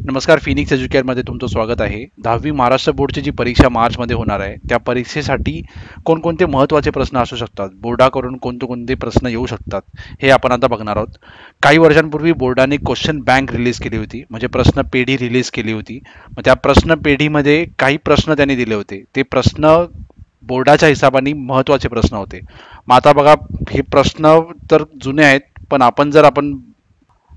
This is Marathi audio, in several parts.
नमस्कार, फिनिक्स एज्युकेअरमध्ये तुमचं स्वागत आहे. 10वी महाराष्ट्र बोर्डची जी परीक्षा मार्चमध्ये होणार आहे, त्या परीक्षेसाठी कोणकोणते महत्त्वाचे प्रश्न असू शकतात, बोर्डाकडून कोणते प्रश्न येऊ शकतात, हे आपण आता बघणार आहोत. काही वर्षांपूर्वी बोर्डाने क्वेश्चन बँक रिलीज केली होती, म्हणजे प्रश्न पेढी रिलीज केली होती. मग त्या प्रश्न पेढीमध्ये काही प्रश्न त्यांनी दिले होते. ते प्रश्न बोर्डाच्या हिशोबाने महत्त्वाचे प्रश्न होते. मग आता बघा, हे प्रश्न तर जुने आहेत, पण आपण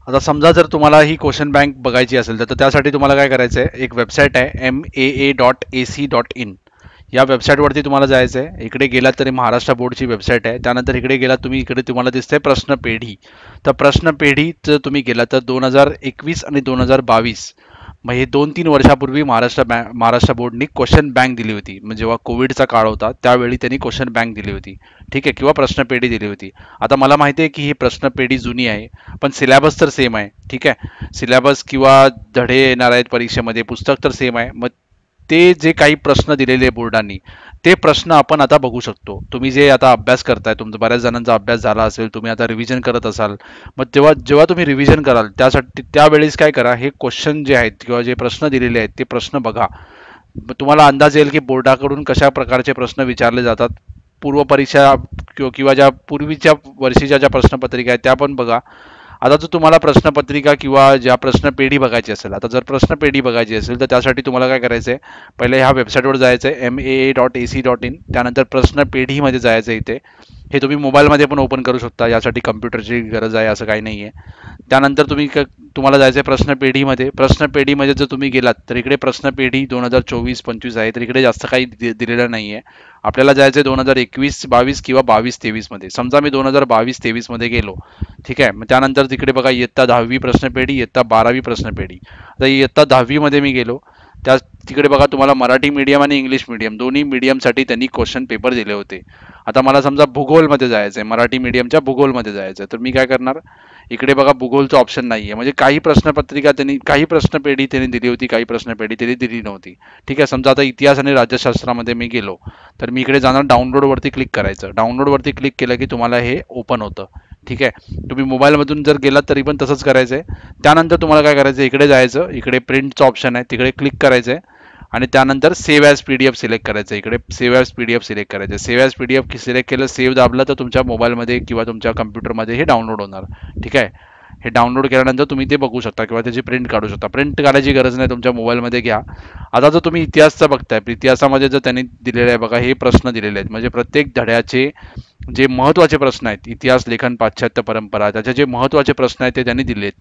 आता समजा जर तुम्हाला ही क्वेश्चन बँक बघायची असेल तर त्यासाठी तुम्हाला काय करायचं आहे, एक वेबसाईट आहे maa.ac.in. या वेबसाईटवरती तुम्हाला जायचं आहे. इकडे गेलात तरी महाराष्ट्र बोर्डची वेबसाईट आहे. त्यानंतर इकडे गेलात तुम्ही, इकडे तुम्हाला दिसतंय प्रश्न पेढी. तर प्रश्न पेढीत जर तुम्ही गेलात तर 2021 आणि 2022, मग हे 2-3 वर्षापूर्वी महाराष्ट्र बोर्डनी क्वेश्चन बँक दिली होती. म्हणजे जेव्हा कोविडचा काळ होता त्यावेळी त्यांनी क्वेश्चन बँक दिली होती, ठीक आहे, किंवा प्रश्नपेढी दिली होती. आता मला माहिती आहे की ही प्रश्नपेढी जुनी आहे, पण सिलेबस तर सेम आहे, ठीक आहे. सिलेबस किंवा धडे येणार आहेत परीक्षेमध्ये, पुस्तक तर सेम आहे. मग ते जे काही प्रश्न दिलेले बोर्डांनी, ते प्रश्न आपण आता बघू शकतो. तुम्ही जे आता अभ्यास करताय, तुमचा बऱ्याच जणांचा अभ्यास झाला असेल, तुम्ही आता रिव्हिजन करत असाल. मग जेव्हा जेव्हा तुम्ही रिव्हिजन कराल त्यासाठी त्यावेळेस काय करा, हे क्वेश्चन जे आहेत किंवा जे प्रश्न दिलेले आहेत ते प्रश्न बघा. तुम्हाला अंदाज येईल की बोर्डाकडून कशा प्रकारचे प्रश्न विचारले जातात. पूर्व परीक्षा किंवा ज्या पूर्वीच्या वर्षीच्या ज्या प्रश्नपत्रिका आहेत त्या पण बघा. आता जर तुम्हाला प्रश्नपत्रिका किंवा ज्या प्रश्नपेढी बघायची असेल, आता जर प्रश्नपेढी बघायची असेल तर त्यासाठी तुम्हाला काय करायचं आहे, पहिले ह्या वेबसाईटवर जायचं आहे maa.ac.in. त्यानंतर प्रश्नपेढीमध्ये जायचं आहे. इथे हे तुम्ही मोबाईलमध्ये पण ओपन करू शकता, यासाठी कम्प्युटरची गरज आहे असं काही नाही आहे. त्यानंतर तुम्हाला जायचं आहे प्रश्नपेढीमध्ये. प्रश्नपेढीमध्ये जर तुम्ही गेलात तर इकडे प्रश्नपेढी 2024-25 आहे, तर इकडे जास्त काही दिलेलं नाही आहे. आपल्याला जायचं आहे 2021-22 किंवा 22-23 मध्ये. समजा मी 2022-23 मध्ये गेलो, ठीक आहे. मग त्यानंतर तिकडे बघा, इयत्ता 10वी प्रश्नपेढी, इयत्ता 12वी प्रश्नपेढी. आता इयत्ता 10वी मध्ये मी गेलो, तिकडे बघा तुम्हाला मराठी मीडियम आणि इंग्लिश मीडियम दोन्ही मीडियमसाठी त्यांनी क्वेश्चन पेपर दिले होते. आता मला समजा भूगोलमध्ये जायचं आहे, मराठी मीडियमच्या भूगोलमध्ये जायचं आहे, तर मी काय करणार, इकडे बघा भूगोलचं ऑप्शन नाही आहे. म्हणजे काही प्रश्नपेढी त्यांनी दिली होती, काही प्रश्नपेढी त्यांनी दिली नव्हती, ठीक आहे. समजा आता इतिहास आणि राज्यशास्त्रामध्ये मी गेलो, तर मी इकडे जाणार, डाउनलोडवरती क्लिक करायचं. डाउनलोडवरती क्लिक केलं की तुम्हाला हे ओपन होतं, ठीक आहे. तुम्ही मोबाईलमधून जर गेलात तरी पण तसंच करायचं आहे. त्यानंतर तुम्हाला काय करायचं, इकडे जायचं, इकडे प्रिंटचं ऑप्शन आहे, तिकडे क्लिक करायचं आहे आणि त्यानंतर सेव्ह ॲज PDF सिलेक्ट करायचं. इकडे सेव्ह ॲज PDF सिलेक्ट करायचं. सेव्ह ॲज PDF सिलेक्ट केलं, सेव्ह दाबलं तर तुमच्या मोबाईलमध्ये किंवा तुमच्या कम्प्युटरमध्ये हे डाउनलोड होणार, ठीक आहे. हे डाउनलोड केल्यानंतर तुम्ही ते बघू शकता किंवा त्याची प्रिंट काढू शकता. प्रिंट काढायची गरज नाही, तुमच्या मोबाईलमध्ये घ्या. आता जर तुम्ही इतिहासचा बघताय, इतिहासामध्ये जर त्यांनी दिलेलं आहे बघा, हे प्रश्न दिलेले आहेत, म्हणजे प्रत्येक धड्याचे जे महत्त्वाचे प्रश्न आहेत, इतिहास, लेखन, पाश्चात्य परंपरा, त्याचे जे महत्त्वाचे प्रश्न आहेत ते त्यांनी दिलेत.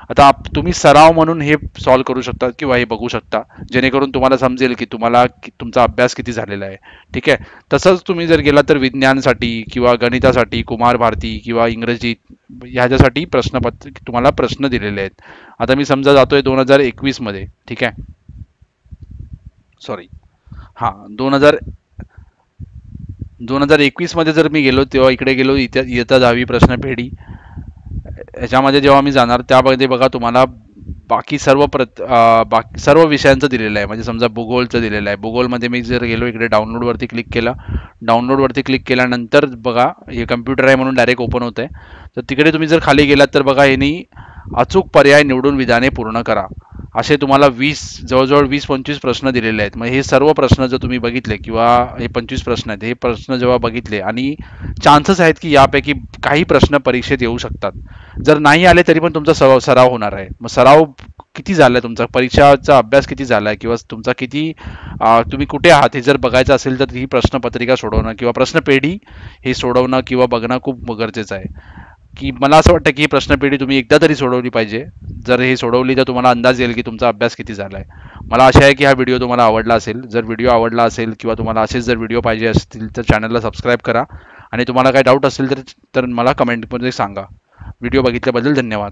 आता तुम्ही सराव म्हणून हे सॉल्व करू शकता किंवा हे बघू शकता, जेणेकरून तुम्हाला समजेल की तुमचा अभ्यास किती झालेला आहे, ठीक आहे. तसंच तुम्ही जर गेला तर विज्ञानसाठी किंवा गणितासाठी कुमार भारती किंवा इंग्रजी ह्याच्यासाठी तुम्हाला प्रश्न दिलेले आहेत. आता मी समजा जातोय 2021 मध्ये, ठीक आहे, सॉरी, हां, 2021 मध्ये जर मी गेलो, तेव्हा इकडे गेलो, इयत्ता 10वी प्रश्नपेढी. ह्याच्यामध्ये जेव्हा मी जाणार त्यामध्ये बघा तुम्हाला बाकी सर्व विषयांचं दिलेलं आहे. म्हणजे समजा भूगोलचं दिलेलं आहे. भूगोलमध्ये मी जर गेलो, इकडे डाउनलोडवरती क्लिक केला, डाउनलोडवरती क्लिक केल्यानंतर बघा हे कम्प्युटर आहे म्हणून डायरेक्ट ओपन होत आहे. तर तिकडे तुम्ही जर खाली गेलात तर बघा, ह्यांनी अचूक पर्याय निवडून विधाने पूर्ण करा, असे तुम्हाला जवळजवळ 20-25 प्रश्न दिलेले आहेत. मग हे सर्व प्रश्न जर तुम्ही बघितले किंवा हे 25 प्रश्न आहेत, हे प्रश्न जेव्हा बघितले, आणि चान्सेस आहेत की यापैकी काही प्रश्न परीक्षेत येऊ शकतात. जर नाही आले तरी पण तुमचा सराव होणार आहे. मग सराव किती झालाय तुमचा, परीक्षाचा अभ्यास किती झालाय किंवा तुमचा तुम्ही कुठे आहात हे जर बघायचं असेल तर ही प्रश्नपत्रिका सोडवणं किंवा प्रश्नपेढी हे सोडवणं किंवा बघणं खूप गरजेचं आहे. की मला असं वाटतं की ही प्रश्नपेढी तुम्ही एकदा तरी सोडवली पाहिजे. जर हे सोडवली तर तुम्हाला अंदाज येईल की तुमचा अभ्यास किती झाला आहे. मला आशा आहे की हा व्हिडिओ तुम्हाला आवडला असेल. जर व्हिडिओ आवडला असेल किंवा तुम्हाला असेच जर व्हिडिओ पाहिजे असतील तर चॅनलला सबस्क्राईब करा आणि तुम्हाला काही डाऊट असेल तर मला कमेंटमध्ये सांगा. व्हिडिओ बघितल्याबद्दल धन्यवाद.